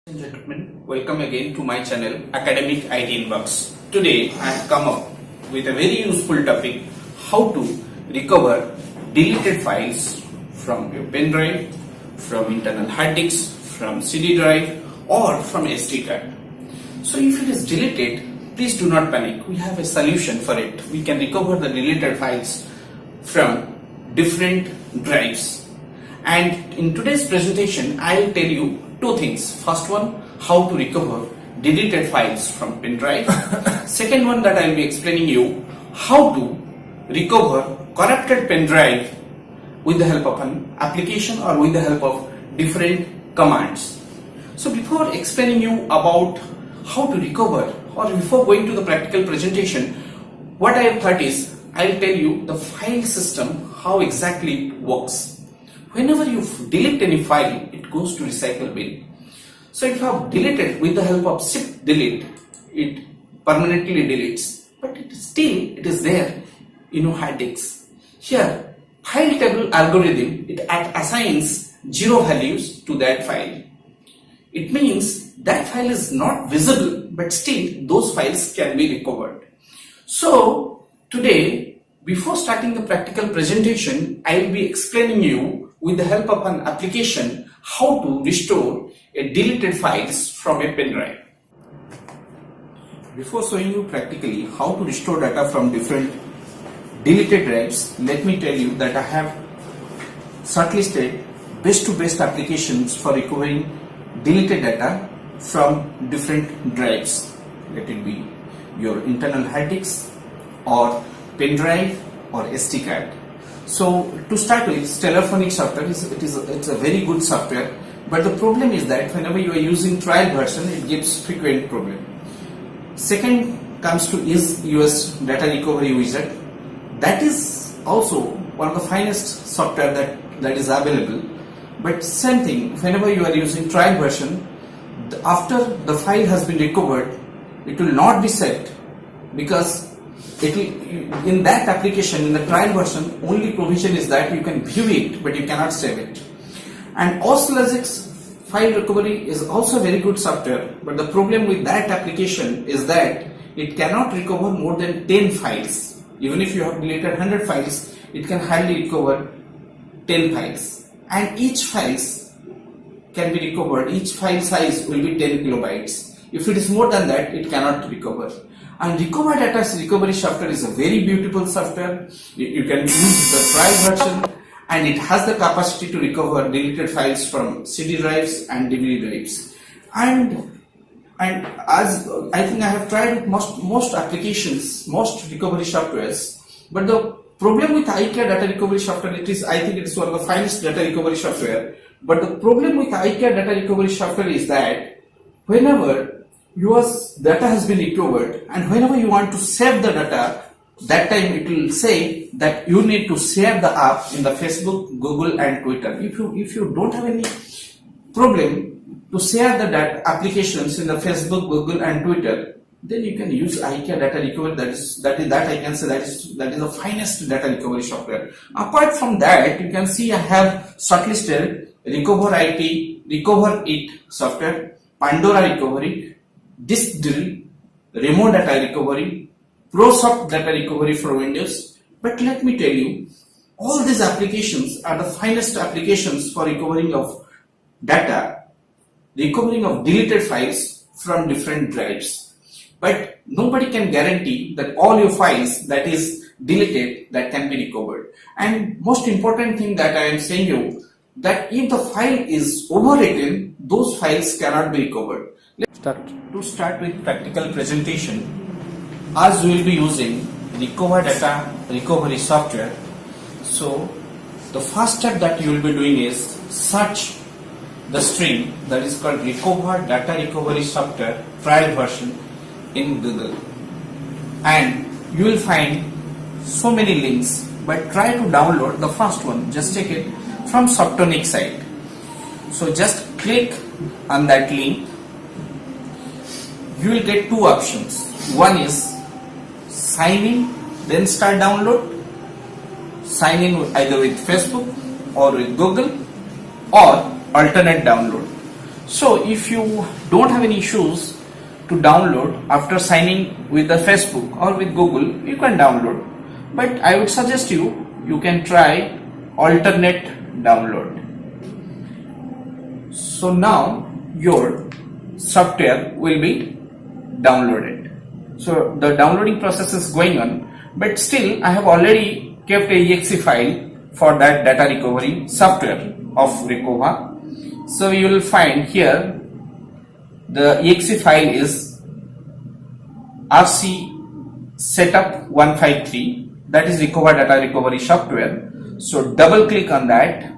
Ladies and gentlemen, welcome again to my channel Academic IT Inbox. Today I have come up with a very useful topic: how to recover deleted files from your pen drive, from internal hard disk, from CD drive or from SD card. So if it is deleted, please do not panic. We have a solution for it. We can recover the deleted files from different drives. And in today's presentation, I will tell you two things. First one, how to recover deleted files from pen drive. Second one, that I will be explaining you how to recover corrupted pen drive with the help of an application or with the help of different commands. So before explaining you about how to recover, or before going to the practical presentation, what I have thought is I will tell you the file system, how exactly it works. Whenever you delete any file, it goes to recycle bin. So if you have deleted with the help of shift delete, it permanently deletes, but it is there in your hard disk. Here, file table algorithm, it assigns 0 values to that file. It means that file is not visible, but still those files can be recovered. So today, before starting the practical presentation, I will be explaining you with the help of an application how to restore a deleted files from a pen drive. Before showing you practically how to restore data from different deleted drives, let me tell you that I have shortlisted best to best applications for recovering deleted data from different drives. Let it be your internal hard disk or pen drive or SD card. So to start with, Stellarphonics software it's a very good software, but the problem is that whenever you are using trial version, it gives frequent problem. Second comes to is US Data Recovery Wizard. That is also one of the finest software that is available. But same thing, whenever you are using trial version, after the file has been recovered, it will not be saved, because in that application, in the trial version, only provision is that you can view it, but you cannot save it. And Oslogics file recovery is also very good software, but the problem with that application is that it cannot recover more than 10 files. Even if you have deleted 100 files, it can hardly recover 10 files. And each files can be recovered, each file size will be 10 kilobytes. If it is more than that, it cannot recover. And Recover Data Recovery software is a very beautiful software. You can use the trial version, and it has the capacity to recover deleted files from CD drives and DVD drives. And as I think I have tried most applications, most recovery softwares, but the problem with iCare Data Recovery software, I think it is one of the finest data recovery software. But the problem with iCare Data Recovery software is that whenever your data has been recovered, and whenever you want to save the data, that time it will say that you need to share the app in the Facebook, Google and Twitter. If you don't have any problem to share the data applications in the Facebook, Google and Twitter, then you can use iCare Data Recovery. That I can say that is the finest data recovery software. Apart from that, you can see I have shortlisted Recover It software, Pandora Recovery, Disk Drill, Remote Data Recovery, ProSoft Data Recovery for Windows. But let me tell you, all these applications are the finest applications for recovering of data, recovering of deleted files from different drives. But nobody can guarantee that all your files that is deleted that can be recovered. And most important thing that I am saying you, that if the file is overwritten, those files cannot be recovered. To start with practical presentation, as we will be using Recover Data Recovery software, so the first step that you will be doing is search the string that is called Recover Data Recovery software trial version in Google, and you will find so many links, but try to download the first one. Just take it from Softonics site. So just click on that link. You will get two options. One is sign in, then start download. Sign in either with Facebook or with Google, or alternate download. So if you don't have any issues to download after signing with the Facebook or with Google, you can download. But I would suggest you can try alternate download. So now your software will be downloaded. So the downloading process is going on, but still I have already kept a exe file for that data recovery software of Recova. So you will find here the exe file is rc setup 153, that is Recova data recovery software. So double click on that.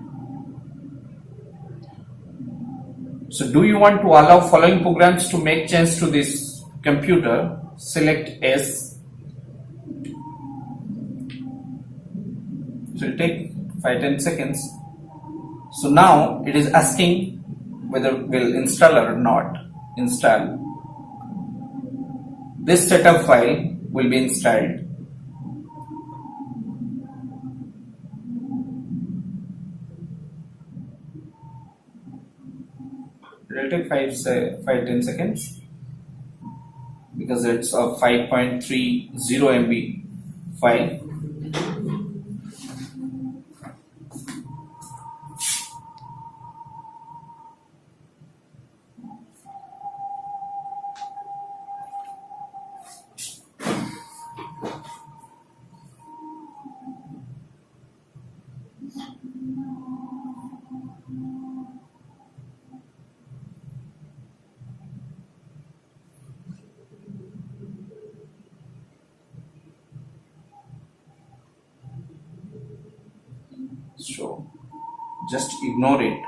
So do you want to allow following programs to make change to this computer? Select yes. So it will take 5-10 seconds. So now it is asking whether will install or not. Install. This setup file will be installed. It will take 5-10 seconds because it's a 5.30 MB file. So just ignore it.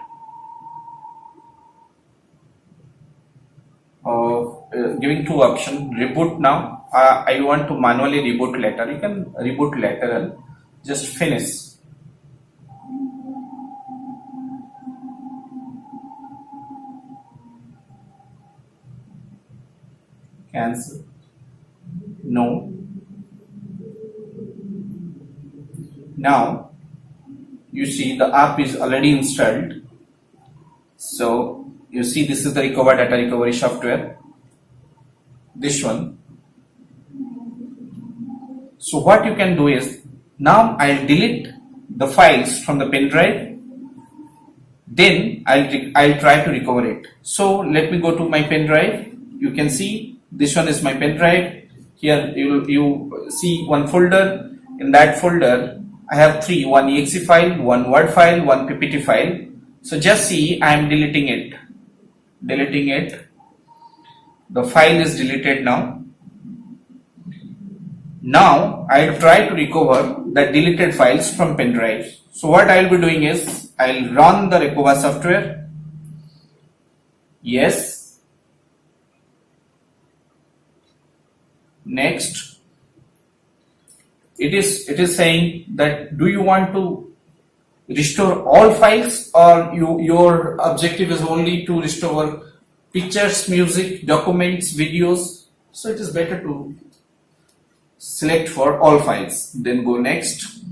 Giving two options, reboot now. I want to manually reboot later. You can reboot later. Just finish. Cancel. No. Now you see the app is already installed. So you see this is the Recova data recovery software, this one. So what you can do is, now I'll delete the files from the pen drive, then I'll try to recover it. So let me go to my pen drive. You can see this one is my pen drive. Here you see one folder. In that folder I have three, one exe file, one word file, one ppt file. So just see, I am deleting it. The file is deleted now. Now I'll try to recover the deleted files from pen drive. So what I'll be doing is, I'll run the Recova software. Yes. Next. It is saying that do you want to restore all files, or your objective is only to restore pictures, music, documents, videos. So it is better to select for all files, then go next.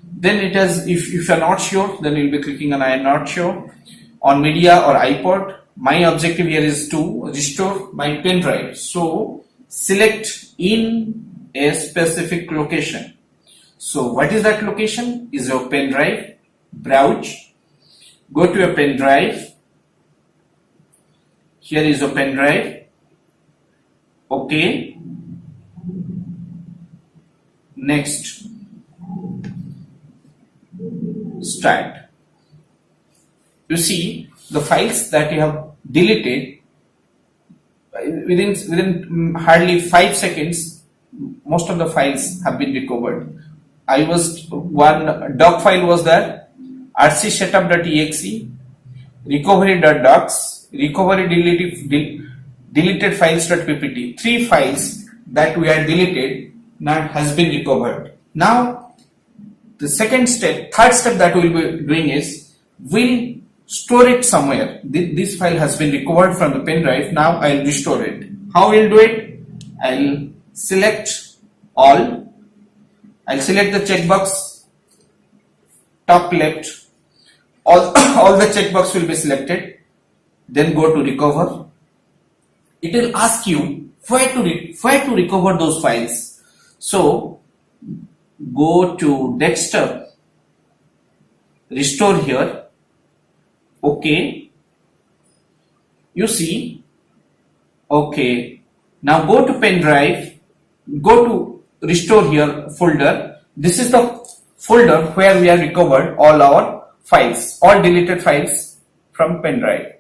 Then it has, if you are not sure, then you will be clicking on I am not sure. On media or iPod, my objective here is to restore my pen drive. So select in a specific location. So what is that location? Is your pen drive. Browse, go to your pen drive. Here is your pen drive. Okay. Next. Start. You see the files that you have deleted within hardly 5 seconds. Most of the files have been recovered. One doc file was there, rc setup.exe, recovery.docs, recovery deleted files.ppt. 3 files that we had deleted now has been recovered. Now the third step that we will be doing is, we'll store it somewhere. This file has been recovered from the pen drive. Now I'll restore it. How we'll do it? I'll select all. I'll select the checkbox top left. All the checkbox will be selected. then go to recover. It will ask you where to recover those files. So go to desktop, restore here. Okay, you see. Okay, now go to pen drive, go to restore here folder. This is the folder where we have recovered all our files, all deleted files from pen drive.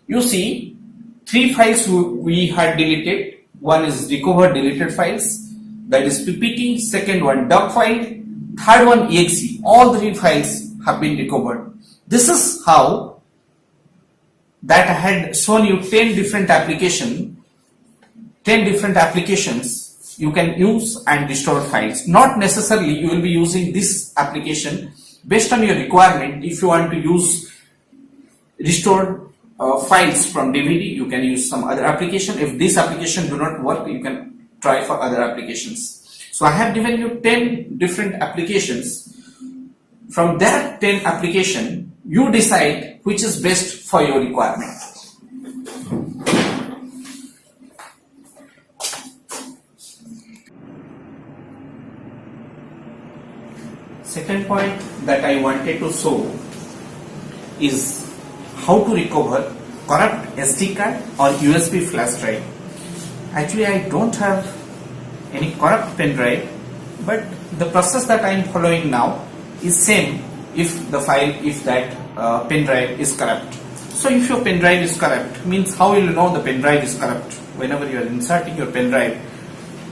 You see 3 files we had deleted. One is recovered deleted files, that is PPT. Second one doc file. Third one exe. All 3 files have been recovered. This is how that I had shown you 10 different applications you can use and restore files. Not necessarily you will be using this application. Based on your requirement, if you want to use restore files from DVD, you can use some other application. If this application do not work, you can try for other applications. So I have given you 10 different applications. From that 10 application, you decide which is best for your requirement. Second point that I wanted to show is how to recover corrupt SD card or USB flash drive. Actually, I don't have any corrupt pen drive, but the process that I am following now is same if that pen drive is corrupt. So if your pen drive is corrupt, means how will you know the pen drive is corrupt? Whenever you are inserting your pen drive,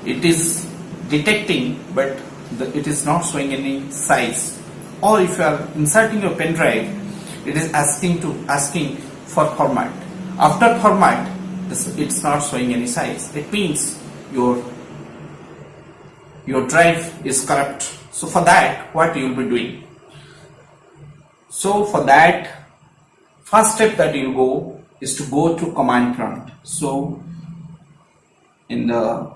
it is detecting, but it is not showing any size. Or if you are inserting your pen drive, it is asking for format. After format, it's not showing any size. It means your drive is corrupt. So for that, what you will be doing? So for that, first step that you go is to go to command prompt. So in the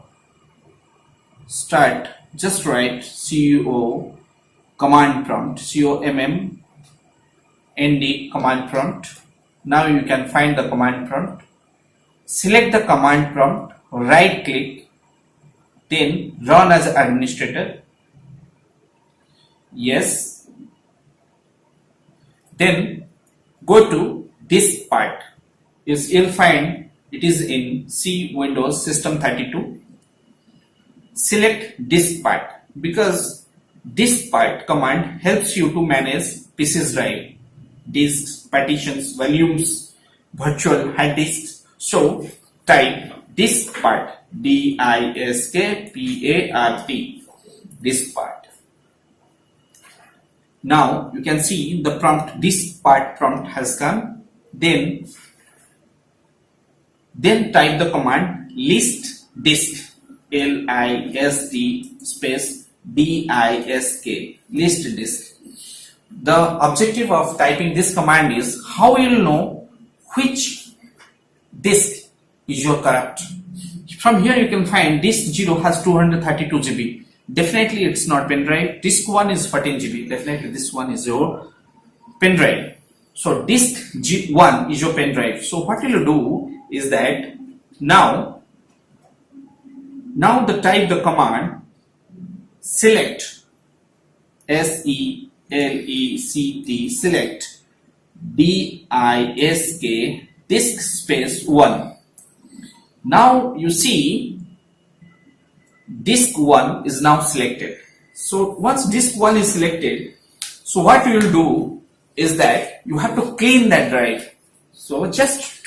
start, just write CO command prompt, COMMAND command prompt. Now you can find the command prompt. Select the command prompt, right click, then run as administrator. Yes. Then go to this part. You'll find it is in C Windows System 32. Select disk part, because disk part command helps you to manage PC's drive, disks, partitions, volumes, virtual hard disks. So type disk part, DISKPART, disk part. Now you can see the prompt, disk part prompt has come. Then type the command list disk, LIST space DISK, list disk. The objective of typing this command is how you will know which disk is your corrupt. From here you can find disk 0 has 232 GB. Definitely it's not pen drive. Disk 1 is 14 GB. Definitely this one is your pen drive. So disk 1 is your pen drive. So what you will do is that now type the command select, SELECT, select DISK disk space 1. Now you see disk 1 is now selected. So once disk 1 is selected, so what you will do is that you have to clean that drive. So just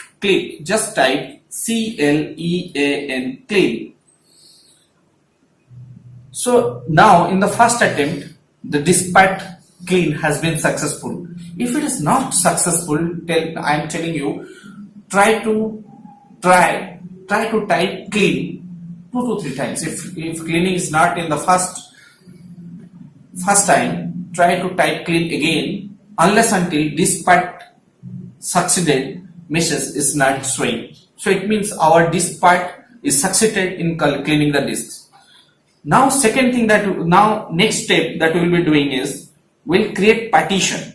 type CLEAN, clean. So now in the first attempt, the disk part clean has been successful. If it is not successful, I am telling you, try to type clean 2 to 3 times. If cleaning is not in the first time, try to type clean again, unless until disk part succeeded message is not showing. So it means our disk part is succeeded in cleaning the disks. Now next step that we will be doing is we'll create partition.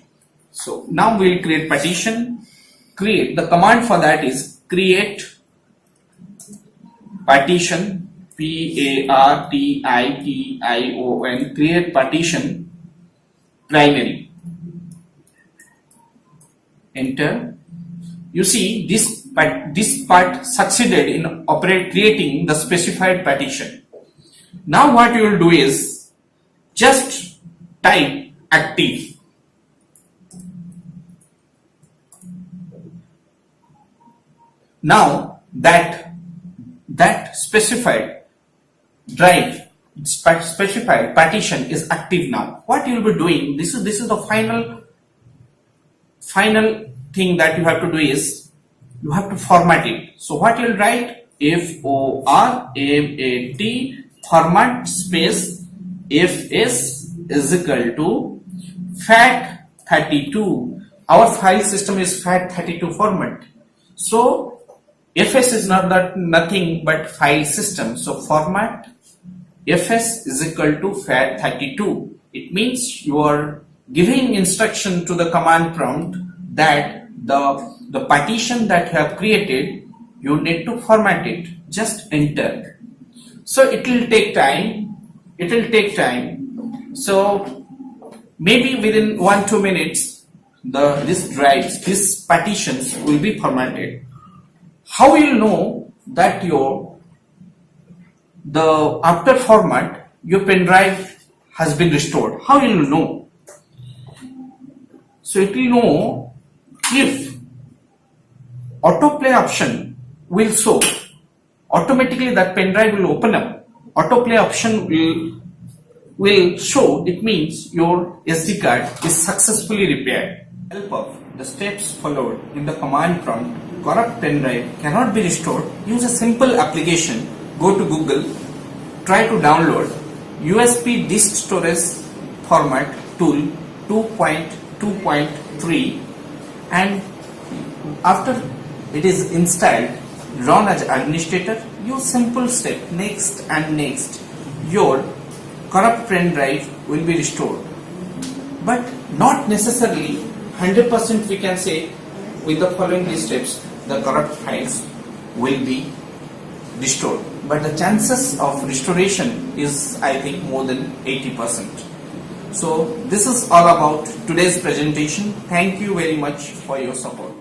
So now we'll create partition. create, the command for that is create partition, P-A-R-T-I-T-I-O-N, create partition primary. Enter. You see this part succeeded in creating the specified partition. Now what you will do is just type active. Now that specified drive, specified partition is active now. What you will be doing, this is the final thing that you have to do is you have to format it. So what you will write, F-O-R-M-A-T, format space FS is equal to FAT32. Our file system is FAT32 format. So FS is nothing but file system. So format FS is equal to FAT32. It means you are giving instruction to the command prompt that the partition that you have created, you need to format it. Just enter. So it will take time. So maybe within 1-2 minutes, these partitions will be formatted. How you know that after format your pen drive has been restored? How you will know? So it will know if autoplay option will show, automatically that pen drive will open up. Autoplay option will show, it means your SD card is successfully repaired. With the help of the steps followed in the command prompt, corrupt pen drive cannot be restored. Use a simple application. Go to Google, try to download USB disk storage format tool 2.2.3, and after it is installed, run as administrator. Use simple step, next and next, your corrupt pen drive will be restored. But not necessarily 100% we can say with the following these steps the corrupt files will be restored, but the chances of restoration is, I think, more than 80%. So this is all about today's presentation. Thank you very much for your support.